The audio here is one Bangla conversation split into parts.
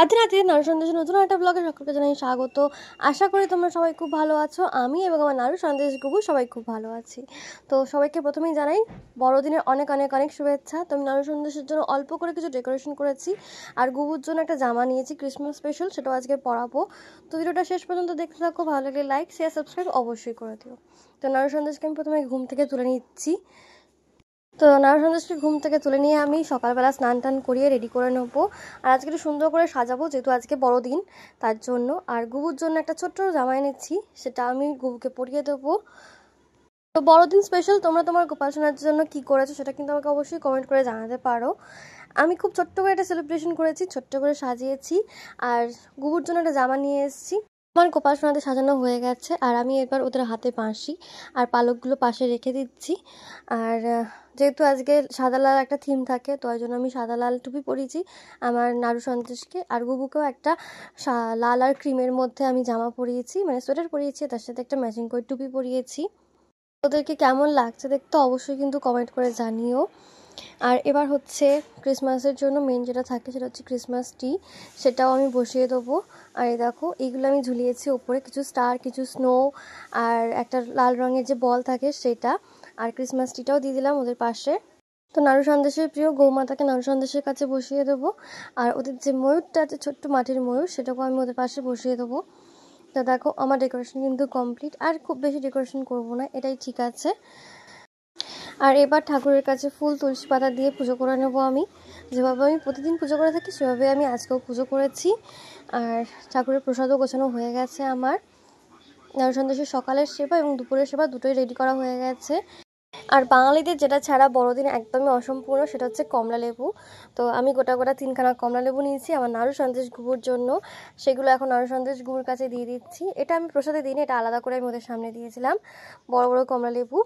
রাধে রাধে। নারু সন্দেশের নতুন একটা ব্লগে সকলকে জানাই স্বাগত। আশা করি তোমরা সবাই খুব ভালো আছো। আমি এবং আমার নারু সন্দেশ গুবু সবাই খুব ভালো আছি। তো সবাইকে প্রথমেই জানাই বড়দিনের অনেক অনেক অনেক শুভেচ্ছা। তো আমি নারু সন্দেশের জন্য অল্প করে কিছু ডেকোরেশন করেছি, আর গুবুর জন্য একটা জামা নিয়েছি ক্রিসমাস স্পেশাল, সেটাও আজকে পরাবো। তো ভিডিওটা শেষ পর্যন্ত দেখতে থাকো, ভালো লাগলে লাইক শেয়ার সাবস্ক্রাইব অবশ্যই করে দিও। তো নারু সন্দেশকে আমি প্রথমে ঘুম থেকে তুলে নিচ্ছি। তো নারু সন্দেশকে ঘুম থেকে তুলে নিয়ে আমি সকালবেলা স্নান টান করিয়ে রেডি করে নেবো। আর আজকে একটু সুন্দর করে সাজাবো, যেহেতু আজকে বড়দিন তার জন্য। আর গুবুর জন্য একটা ছোট্ট জামা এনেছি, সেটা আমি গুবুকে পরিয়ে দেবো। তো বড়দিন স্পেশাল তোমরা তোমার গোপাল সোনার জন্য কি করেছো সেটা কিন্তু আমাকে অবশ্যই কমেন্ট করে জানাতে পারো। আমি খুব ছোট্ট করে একটা সেলিব্রেশন করেছি, ছোট্ট করে সাজিয়েছি। আর গুবুর জন্য একটা জামা নিয়ে এসেছি। আমার গোপাল সোনাদের সাজানো হয়ে গেছে, আর আমি এবার ওদের হাতে বাঁশি আর পালকগুলো পাশে রেখে দিচ্ছি। আর যেহেতু আজকে সাদা লাল একটা থিম থাকে, তো ওই জন্য আমি সাদা লাল টুপি পরিয়েছি আমার নাড়ু সন্দেশকে। আর গুবুকেও একটা লাল আর ক্রিমের মধ্যে আমি জামা পরিয়েছি, মানে সোয়েটার পরিয়েছি, তার সাথে একটা ম্যাচিং করে টুপি পরিয়েছি। ওদেরকে কেমন লাগছে দেখতে অবশ্যই কিন্তু কমেন্ট করে জানিও। আর এবার হচ্ছে ক্রিসমাসের জন্য মেন যেটা থাকে সেটা হচ্ছে ক্রিসমাস ট্রি, সেটাও আমি বসিয়ে দেবো। আর এই দেখো এইগুলো আমি ঝুলিয়েছি ওপরে, কিছু স্টার, কিছু স্নো, আর একটা লাল রঙের যে বল থাকে সেটা। আর ক্রিসমাস ট্রিটাও দিয়ে দিলাম ওদের পাশে। তো নাড়ু সন্দেশের প্রিয় গৌমাতাকে নাড়ু সন্দেশের কাছে বসিয়ে দেবো। আর ওদের যে ময়ূরটা আছে, ছোট্ট মাটির ময়ূর, সেটাকেও আমি ওদের পাশে বসিয়ে দেবো। তো দেখো আমার ডেকোরেশন কিন্তু কমপ্লিট, আর খুব বেশি ডেকোরেশন করবো না, এটাই ঠিক আছে। আর এবার ঠাকুরের কাছে ফুল তুলসী পাতা দিয়ে পুজো করে নেবো। আমি যেভাবে আমি প্রতিদিন পুজো করে থাকি সেভাবে আমি আজকেও পুজো করেছি। আর ঠাকুরের প্রসাদও গোছানো হয়ে গেছে আমার। নাড়ু সন্দেশের সকালের সেবা এবং দুপুরের সেবা দুটোই রেডি করা হয়ে গেছে। আর বাঙালিদের যেটা ছাড়া বড়দিন একদমই অসম্পূর্ণ, সেটা হচ্ছে কমলা লেবু। তো আমি গোটা গোটা 3খানা কমলা লেবু নিয়েছি আমার নাড়ু সন্দেশ গুবুর জন্য। সেগুলো এখন নাড়ু সন্দেশ গুবুর কাছে দিয়ে দিচ্ছি। এটা আমি প্রসাদে দিইনি, এটা আলাদা করে আমি ওদের সামনে দিয়েছিলাম, বড় বড় কমলা লেবু।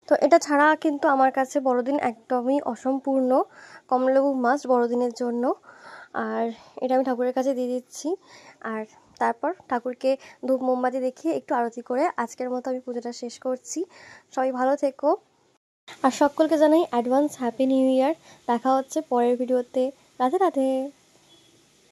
তো এটা ছাড়া কিন্তু আমার কাছে বড়দিন একদমই অসম্পূর্ণ, কমলালেবু মাস্ট বড়দিনের জন্য। আর এটা আমি ঠাকুরের কাছে দিয়ে দিচ্ছি। আর তারপর ঠাকুরকে ধূপ মোমবাতি দেখিয়ে একটু আরতি করে আজকের মতো আমি পুজোটা শেষ করছি। সবাই ভালো থেকো, আর সকলকে জানাই অ্যাডভান্স হ্যাপি নিউ ইয়ার। দেখা হচ্ছে পরের ভিডিওতে। রাধে রাধে।